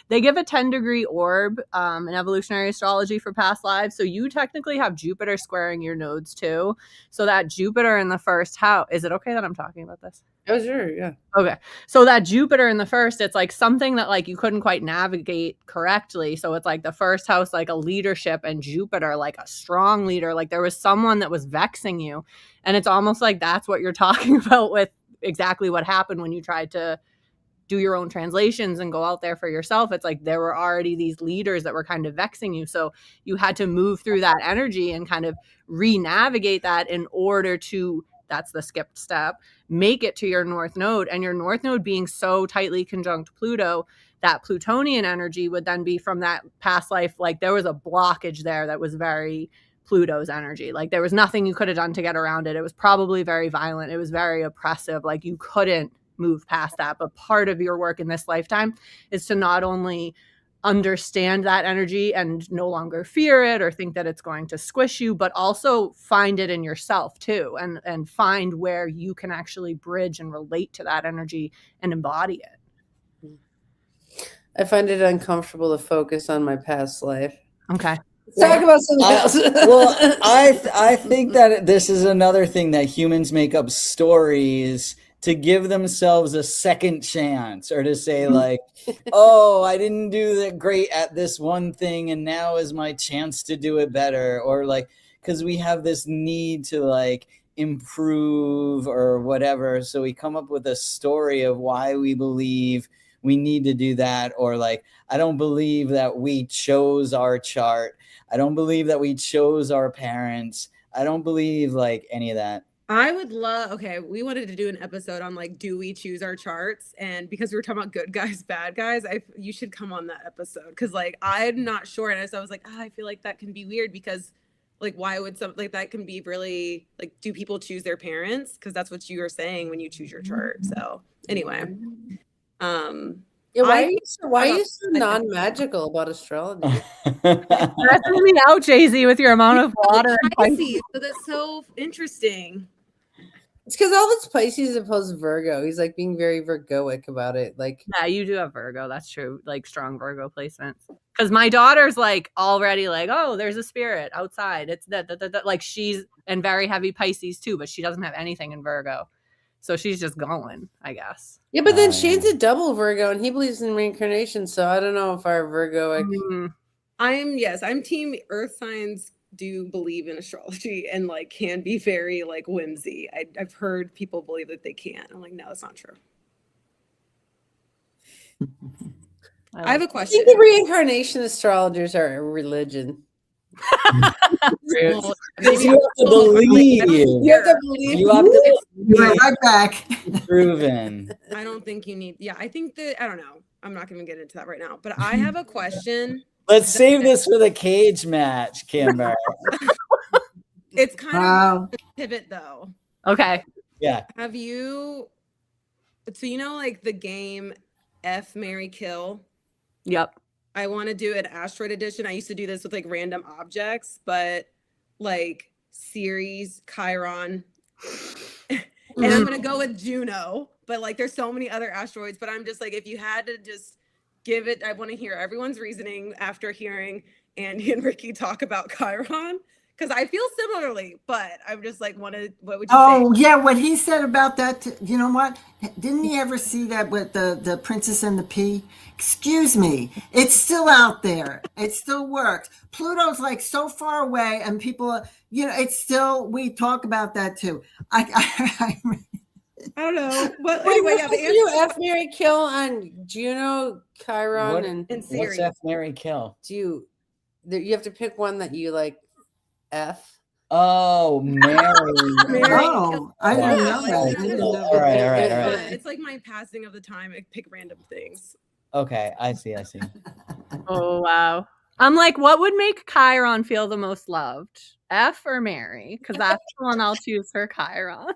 they give a 10-degree orb in evolutionary astrology for past lives. So you technically have Jupiter squaring your nodes too. So that Jupiter in the first house, is it okay that I'm talking about this? Oh, sure, yeah. Okay. So that Jupiter in the first, it's like something that like you couldn't quite navigate correctly. So it's like the first house, like a leadership, and Jupiter, like a strong leader. Like there was someone that was vexing you. And it's almost like that's what you're talking about with exactly what happened when you tried to do your own translations and go out there for yourself. It's like there were already these leaders that were kind of vexing you. So you had to move through that energy and kind of re-navigate that in order to, that's the skipped step, make it to your North Node. And your North Node being so tightly conjunct Pluto, that Plutonian energy would then be from that past life. Like there was a blockage there that was very Pluto's energy. Like there was nothing you could have done to get around it. It was probably very violent. It was very oppressive. Like you couldn't move past that. But part of your work in this lifetime is to not only understand that energy and no longer fear it or think that it's going to squish you, but also find it in yourself too, and find where you can actually bridge and relate to that energy and embody it. I find it uncomfortable to focus on my past life. Okay. Talk about something else. I think that this is another thing that humans make up stories to give themselves a second chance, or to say like, oh, I didn't do that great at this one thing and now is my chance to do it better, or like, because we have this need to like improve or whatever, so we come up with a story of why we believe we need to do that, or like, I don't believe that we chose our chart, I don't believe that we chose our parents, I don't believe like any of that. I would love, okay, we wanted to do an episode on like, do we choose our charts? And because we were talking about good guys, bad guys, you should come on that episode. Cause like, I'm not sure. And so I was like, I feel like that can be weird because like, why would something like that can be really like, do people choose their parents? Cause that's what you were saying when you choose your chart. So anyway, Yeah, why are you so non-magical about astrology? Stressing me out, Jay-Z, with your amount of water. And Pisces, so that's so interesting. It's because all this Pisces opposed to Virgo. He's like being very Virgoic about it. Like, Yeah, you do have Virgo. That's true. Like strong Virgo placements. Because my daughter's like already like, oh, there's a spirit outside. It's that. Like she's and very heavy Pisces too, but she doesn't have anything in Virgo. So she's just going, I guess. yeah, but then Oh, Shane's yeah. a double Virgo and he believes in reincarnation. So I don't know if our Virgoic. I'm team earth signs do believe in astrology and like can be very like whimsy. I've heard people believe that they can't. I'm like, no, that's not true. I have a I question. think the reincarnation astrologers are a religion. Well, Because you have to believe. You have to believe. You have to We're right back. be proven. I don't think you need. Yeah, I think that I don't know. I'm not going to get into that right now. But I have a question. Let's save this for the cage match, Kimber. It's kind Wow. of a pivot though. Okay. Yeah. Have you? So you know, like the game F, Marry, Kill. Yep. I want to do an asteroid edition. I used to do this with like random objects, but like Ceres, Chiron, and I'm gonna go with Juno. But like, there's so many other asteroids. But I'm just like, if you had to just give it, I want to hear everyone's reasoning after hearing Andy and Ricky talk about Chiron, because I feel similarly. But I'm just like, what would you Oh say? yeah, what he said about that. You know what? Didn't he ever see that with the Princess and the Pea? Excuse me, it's still out there. It still works. Pluto's like so far away, and people, it's still. We talk about that too. I I don't know. But Wait, anyway, we're yeah, the supposed to do answer F, Mary, Kill on Juno, Chiron, What- and in What's Ceres. F, Marry, Kill? you have to pick one that you like. F. Oh, Mary. Mary. oh, I didn't know that. I didn't know All that. right, all right, all Yeah, right. it's like my passing of the time. I pick random things. Okay, I see. Oh wow. I'm like, what would make Chiron feel the most loved? F or Mary? Because that's the one I'll choose for Chiron.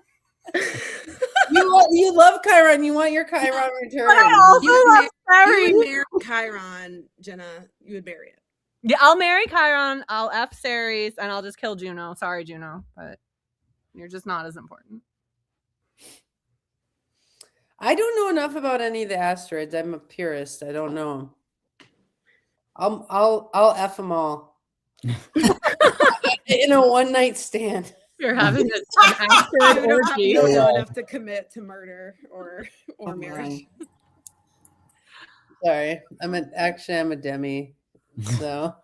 You love Chiron. You want your Chiron return. But I also You would love You would Ceres. marry Chiron, Jenna. You would marry it. Yeah, I'll marry Chiron. I'll F Ceres, and I'll just kill Juno. Sorry, Juno, but you're just not as important. I don't know enough about any of the asteroids. I'm a purist. I don't know 'em. I'll F them all in a one night stand. You're having an You asteroid don't have orgy. to know Yeah. enough to commit to murder or Oh, marriage. my. Sorry, I'm a demi, so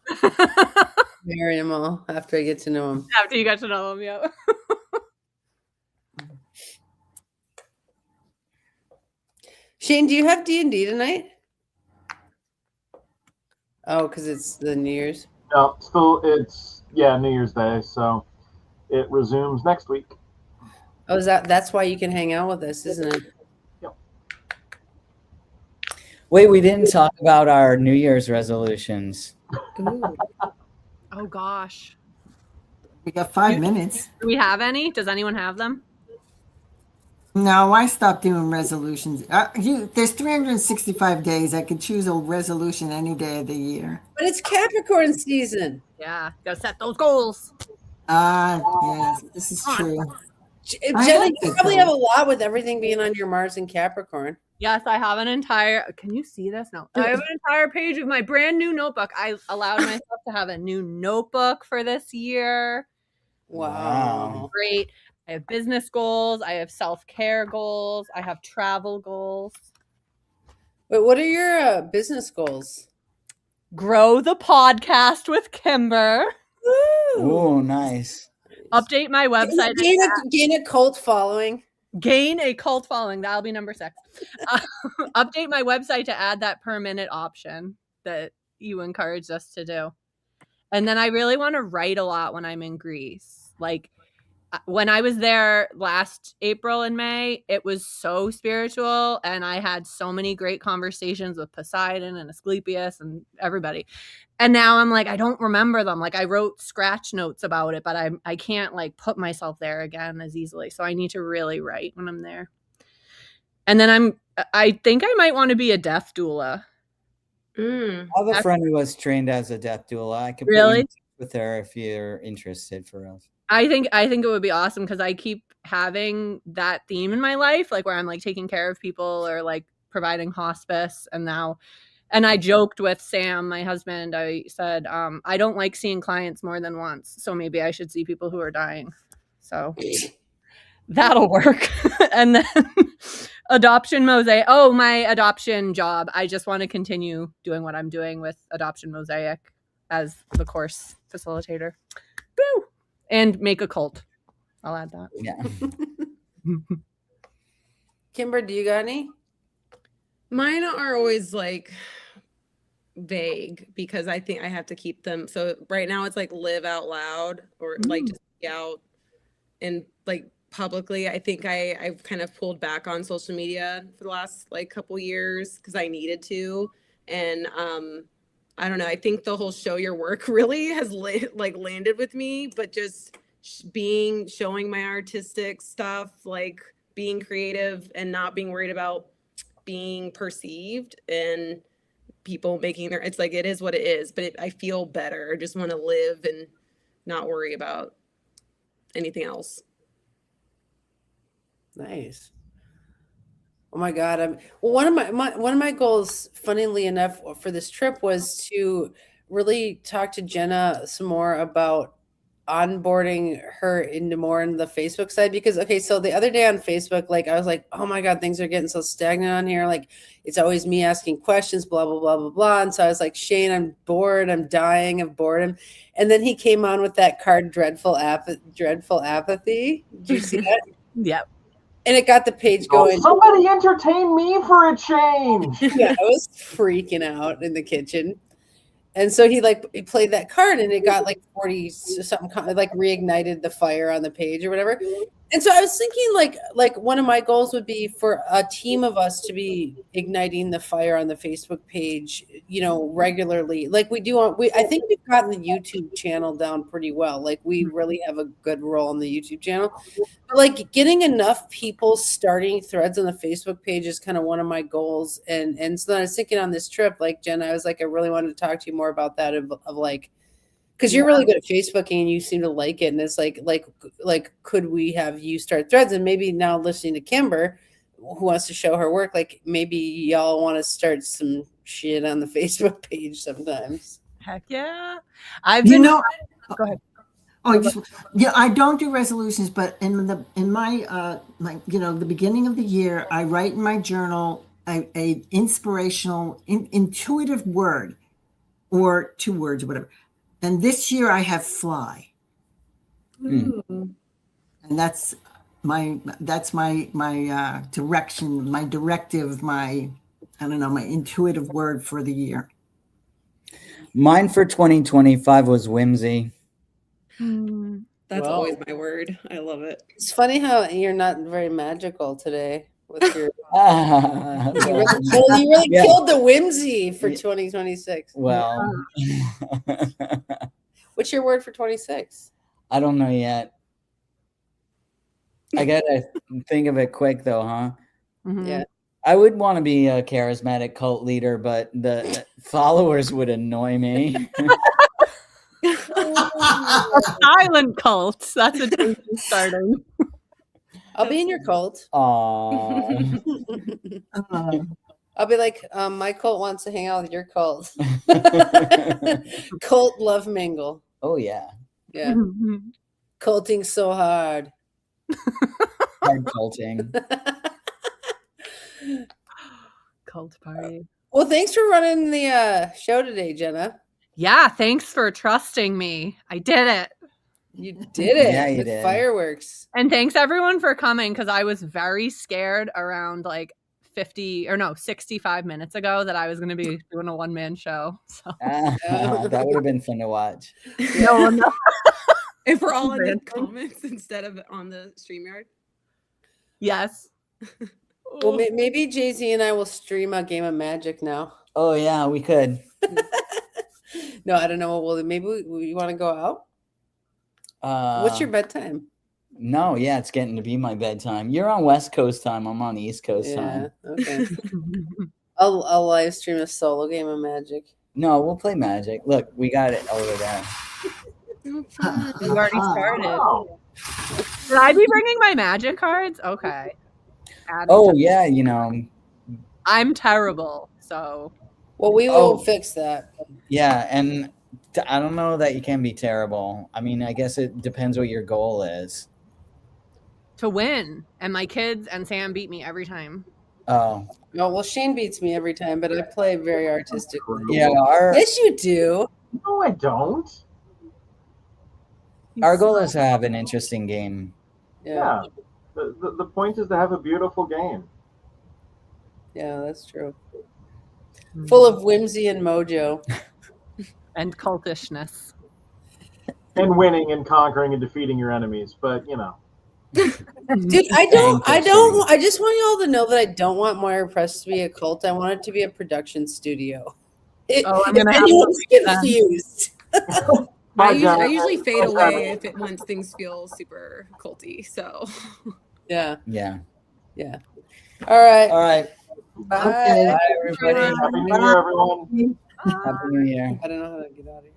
marry them all after I get to know them. After you got to know him, yeah. Shane, do you have D&D tonight? Oh, because it's the New Year's. No, still it's New Year's Day, so it resumes next week. Oh, that's why you can hang out with us, isn't it? Wait, we didn't talk about our New Year's resolutions. Oh gosh. We got 5 minutes. Do we have any? Does anyone have them? No, I stopped doing resolutions. There's 365 days. I could choose a resolution any day of the year. But it's Capricorn season. Yeah, gotta set those goals. Yes, this is true. Jenna, I you like it, probably though. have a lot with everything being on your Mars and Capricorn. Yes, I have an entire. Can you see this? No, I have an entire page of my brand new notebook. I allowed myself to have a new notebook for this year. Wow. Great. I have business goals. I have self-care goals. I have travel goals. Wait, what are your business goals? Grow the podcast with Kimber. Oh, nice. Update my website. Gain a cult following. Gain a cult following. That'll be number 6. Update my website to add that per minute option that you encouraged us to do. And then I really want to write a lot when I'm in Greece. Like when I was there last April and May, it was so spiritual. And I had so many great conversations with Poseidon and Asclepius and everybody. And now I'm like, I don't remember them. Like I wrote scratch notes about it, but I can't like put myself there again as easily. So I need to really write when I'm there. And then I think I might want to be a death doula. I have a friend who was trained as a death doula. I could put you in touch with her if you're interested for us. I think it would be awesome because I keep having that theme in my life, like where I'm like taking care of people or like providing hospice. And I joked with Sam, my husband, I said, I don't like seeing clients more than once. So maybe I should see people who are dying. So that'll work. And then Adoption Mosaic. Oh, my adoption job. I just want to continue doing what I'm doing with Adoption Mosaic as the course facilitator. Woo! And make a cult. I'll add that. Yeah. Kimber, do you got any? Mine are always like vague because I think I have to keep them. So right now it's like live out loud or like just be out and like publicly. I think I've kind of pulled back on social media for the last like couple years because I needed to. And I don't know. I think the whole show your work really has landed with me, but just showing my artistic stuff, like being creative and not being worried about being perceived and people making it's like, it is what it is, but I feel better. I just want to live and not worry about anything else. Nice. Oh my God. One of my goals, funnily enough, for this trip was to really talk to Jenna some more about onboarding her into more in the Facebook side because so the other day on Facebook, like I was like, oh my God, things are getting so stagnant on here. Like it's always me asking questions, blah, blah, blah, blah, blah. And so I was like, Shane, I'm bored. I'm dying of boredom. And then he came on with that card, Dreadful Apathy. Did you see that? Yep. And it got the page going. Somebody entertain me for a change. Yeah, I was freaking out in the kitchen. And so he played that card and it got like 40 something, like reignited the fire on the page or whatever. And so I was thinking like one of my goals would be for a team of us to be igniting the fire on the Facebook page, regularly. Like we do I think we've gotten the YouTube channel down pretty well. Like we really have a good role on the YouTube channel. But like getting enough people starting threads on the Facebook page is kind of one of my goals. And so then I was thinking on this trip, like Jen, I was like, I really wanted to talk to you more about that of like, because you're really good at Facebooking and you seem to like it. And it's like, could we have you start threads? And maybe now listening to Kimber, who wants to show her work, like maybe y'all want to start some shit on the Facebook page sometimes. Heck yeah. Go ahead. I don't do resolutions, but in my the beginning of the year, I write in my journal a inspirational, intuitive word or 2 words or whatever. And this year I have fly. And that's my direction, my directive, my intuitive word for the year. Mine for 2025 was whimsy. That's always my word. I love it. It's funny how you're not very magical today with your you really killed the whimsy for 2026. Well, what's your word for 26? I don't know yet. I gotta think of it quick though, huh? Mm-hmm. Yeah. I would want to be a charismatic cult leader, but the followers would annoy me. Silent cults. That's what we're starting. I'll be in your cult. Aww. I'll be like, my cult wants to hang out with your cult. Cult love mingle. Oh yeah. Yeah. Culting so hard. Hard culting. Cult party. Well, thanks for running the show today, Jenna. Yeah, thanks for trusting me. I did it. You did it Yeah, you with did. fireworks. And thanks everyone for coming because I was very scared around like 65 minutes ago that I was going to be doing a one-man show. So That would have been fun to watch. no. If we're all in the Random. comments instead of on the StreamYard. Yes. Well, maybe Jay-Z and I will stream a game of Magic now. Oh yeah, we could. No, I don't know. Well, maybe we want to go out. What's your bedtime? No, yeah, it's getting to be my bedtime. You're on West Coast time. I'm on East Coast Yeah. time. Okay. I'll live stream a solo game of Magic. No, we'll play Magic. Look, we got it over there. You already started. Wow. Should I be bringing my magic cards? Okay. Add Oh to- yeah, you know, I'm terrible. So Well, we will Oh. fix that. yeah, and I don't know that you can be terrible. I mean, I guess it depends what your goal is. to win, and my kids and Sam beat me every time. Oh, No, well, Shane beats me every time, but I play very artistically. yeah, Yes, you do. No, I don't. our goal is to have an interesting game. Yeah, Yeah. The point is to have a beautiful game. yeah, that's true. Full of whimsy and mojo. And cultishness. And winning and conquering and defeating your enemies. But, you know. Dude, I just want you all to know that I don't want Moira Press to be a cult. I want it to be a production studio. Oh, I'm gonna If have to anyone's make that. confused. Bye, I Jennifer. usually fade Thanks for having away me. if it once things feel super culty. So Yeah. Yeah. All right. All right. Bye. Okay. Bye, everybody. Happy New Year, everyone. Happy New Year. I don't know how to get out of here.